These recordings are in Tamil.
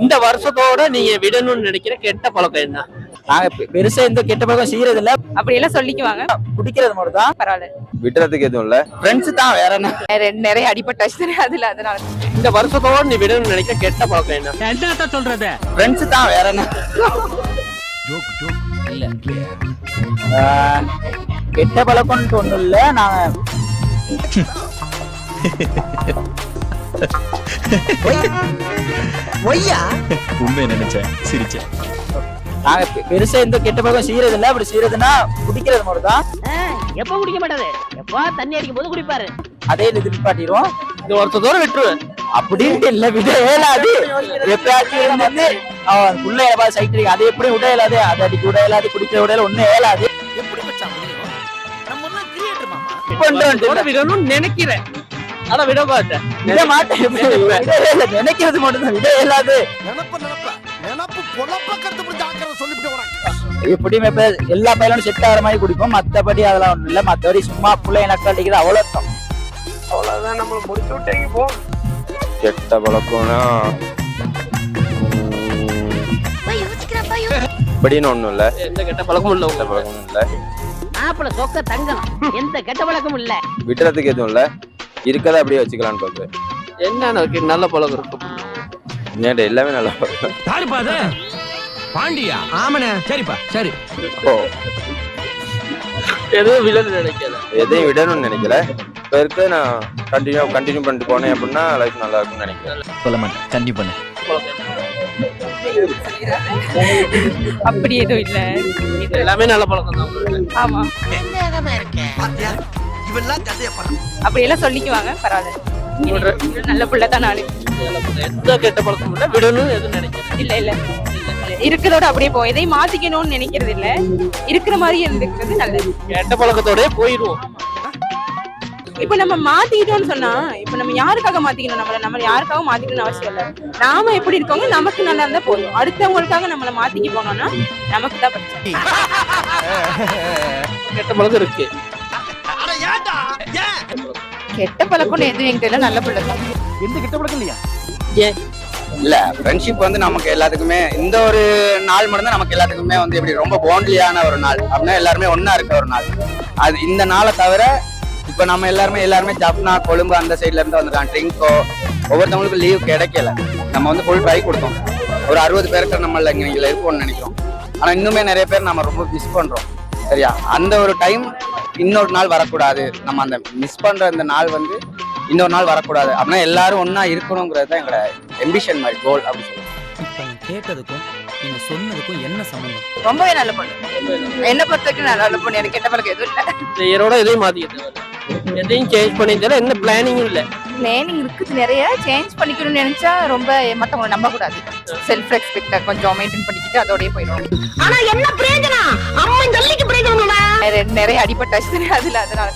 இந்த வருஷத்தோட நீங்க விடணும்னு நினைக்கிற கெட்ட பழக்கம் என்ன? நாங்க பெருசா எந்த கெட்ட பழக்கம் செய்யறது இல்ல. அப்படி எல்லாம் சொல்லிக்குவாங்க. குடிக்கிறது மட்டும் தான். பரவாயில்ல. விடுறதுக்கு எதுவும் இல்ல. ஃப்ரெண்ட்ஸ் தான், வேற என்ன. நிறைய அடிபட்டாச்சு அதுல, அதனால. இந்த வருஷத்தோட நீ விடணும்னு நினைக்கிற கெட்ட பழக்கம் என்ன? என்னத்த சொல்றது? ஃப்ரெண்ட்ஸ் தான், வேற என்ன. இல்ல கெட்ட பழக்கம்னு ஒண்ணும் இல்ல. நாங்க உண்மை நினைச்சேன், சிரிச்சேன். நாங்க பெருசா எந்த கெட்ட பழக்கம் செய்யறது இல்ல. அப்படி செய்யறதுன்னா குடிக்கிறது மட்டும் தான். எப்ப குடிக்க மாட்டாரு, எப்ப தண்ணி அடிக்கும் போது குடிப்பாரு. அதே இது நிப்பாட்டிடுவோம். இந்த வருஷத்தோட விட்டுருவேன் அப்படின்ட்டு இல்ல, விட இயலாது. எப்பயாச்சும் இருந்தது உள்ள ஏதாவது சைட் இருக்கு, அது எப்படி விட இயலாது. அது அடிக்க விட இயலாது, குடிக்க விட ஒன்னும் இயலாது. விடணும்னு நினைக்கிறேன், ஆனா விட மாட்டேன். விட மாட்டேன், நினைக்கிறது மட்டும் தான், விட இயலாது. எப்படியுமே எல்லா பையனும் செட் ஆகிற மாதிரி குடிப்போம். மத்தபடி அதெல்லாம் ஒண்ணும் இல்ல. மத்தபடி சும்மா பிள்ளைங்க நக்கல் அடிக்கிறது அவ்வளவுதான். அவ்வளவுதான், நம்மள முடிச்சு விட்டீங்க போ. கெட்ட பழக்கம்னா இப்படின்னு ஒண்ணும் இல்ல. எந்த கெட்ட பழக்கமும் இல்ல. கெட்ட பழக்கமும் இல்ல. ஆப்பள சொக்க தங்கம், எந்த கெட்ட பழக்கமும் இல்ல. விடுறதுக்கு எதுவும் இல்ல. இருக்கதை அப்படியே வச்சுக்கலான்னு பாக்குறேன். என்ன நல்ல பழக்கம் இருக்கும்? ஏன்டா எல்லாமே நல்ல பழக்கம். யாருப்பா அது? பாண்டியா? ஆமாண்ணே. சரிப்பா, சரி. ஓ, எதுவும் விடணும்னு நினைக்கல. எதையும் விடணும்னு நினைக்கல. இப்ப இருக்கு நான் கண்டினியூ பண்ணிட்டு போனேன் அப்படின்னா லைஃப் நல்லா இருக்கும்னு நினைக்கிறேன். சொல்ல மாட்டேன், கண்டிப்பா பண்ணு. அப்படி எதுவும் இல்ல. இது எல்லாமே நல்ல பழக்கம் தான். ஆமா, அப்படி எல்லாம் சொல்லிக்குவாங்க. பரவாயில்ல, நல்ல பிள்ளை தான் நானு. எந்த கெட்ட பழக்கம் இல்ல, விடணும்னு எதுவும் நினைக்கிறேன். இல்ல இல்ல, இருக்கிறதோட அப்படியே போ. எதையும் மாத்திக்கணும்னு நினைக்கிறது இல்ல, இருக்கிற மாதிரி இருந்துக்கிறது நல்லது. கெட்ட பழக்கத்தோடய போயிடுவோம். இப்ப நம்ம மாத்திக்கிட்டோம்னு சொன்னா, இப்ப நம்ம யாருக்காக மாத்திக்கணும்? நம்ம யாருக்காகவும் மாத்திக்கணும்னு அவசியம் இல்ல. நாம எப்படி இருக்கோங்க, நமக்கு நல்லா இருந்தா போதும். அடுத்தவங்களுக்காக நம்மள மாத்திக்க போனோம்னா நமக்கு தான் பிரச்சனை. கெட்ட பழக்கம் இருக்கு. கெட்ட பழக்கம் எதுவும் எங்கிட்ட நல்ல பிள்ளை தான். எந்த கெட்ட பழக்கம் இல்லையா? ஏன் இல்ல, ஃப்ரெண்ட்ஷிப் வந்து நமக்கு எல்லாத்துக்குமே இந்த ஒரு நாள் மட்டும் தான் நமக்கு எல்லாத்துக்குமே வந்து எப்படி ரொம்ப பாண்ட்லியான ஒரு நாள் அப்படின்னா எல்லாருமே ஒன்னா இருக்க ஒரு நாள். அது இந்த நாளை தவிர இப்ப நம்ம எல்லாருமே ஜப்னா கொழும்பு அந்த சைட்ல இருந்து வந்துருக்காங்க. ட்ரிங்கோ ஒவ்வொருத்தவங்களுக்கும் லீவ் கிடைக்கல. நம்ம வந்து ஃபுல் ட்ரை கொடுத்தோம். ஒரு 60 பேருக்கு நம்மள இங்க இருப்போம்னு நினைக்கிறோம். ஆனா இன்னுமே நிறைய பேர் நம்ம ரொம்ப மிஸ் பண்றோம். சரியா, அந்த ஒரு டைம் இன்னொரு நாள் வரக்கூடாது. நம்ம அந்த மிஸ் பண்ற இந்த நாள் வந்து இன்னொரு நாள் வரக்கூடாது அப்படின்னா எல்லாரும் ஒன்னா இருக்கணுங்கிறது தான் எங்களோட எம்பிஷன் மாதிரி, கோல் அப்படி சொல்லுவோம். கேட்டதுக்கும் நீங்க சொன்னதுக்கும் என்ன சம்பந்தம்? ரொம்பவே நல்ல பொண்ணு. என்ன பொறுத்த வரைக்கும் நான் நல்ல பொண்ணு. எனக்கு கெட்ட பழக்கம் எதுவும் இல்ல. இந்த இயரோட எதையும் மாத்திக்கிட்டு எதையும் சேஞ்ச் பண்ணிட்டு எந்த பிளானிங்கும் இல்ல. பிளானிங் இருக்குது நிறைய. சேஞ்ச் பண்ணிக்கணும்னு நினைச்சா ரொம்ப மத்தவங்களை நம்ப கூடாது. செல்ஃப் ரெஸ்பெக்ட கொஞ்சம் மெயின்டைன் பண்ணிக்கிட்டு அதோடய போயிடும். ஆனா என்ன பிரயோஜனம்? அம்மா ஜல்லிக்கு பிரயோஜனமா? நிறைய அடிபட்டாச்சு அதுல, அதனால.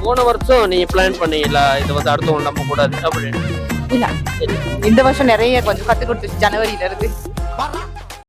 போன வருஷம் நீங்க பிளான் பண்ணீங்களா இதை வந்து அடுத்தவங்க நம்ப கூடாது அப்படின்னு? இல்ல, இந்த வருஷம் நிறைய கொஞ்சம் கத்து கொடுத்துச்சு ஜனவரியில இருந்து.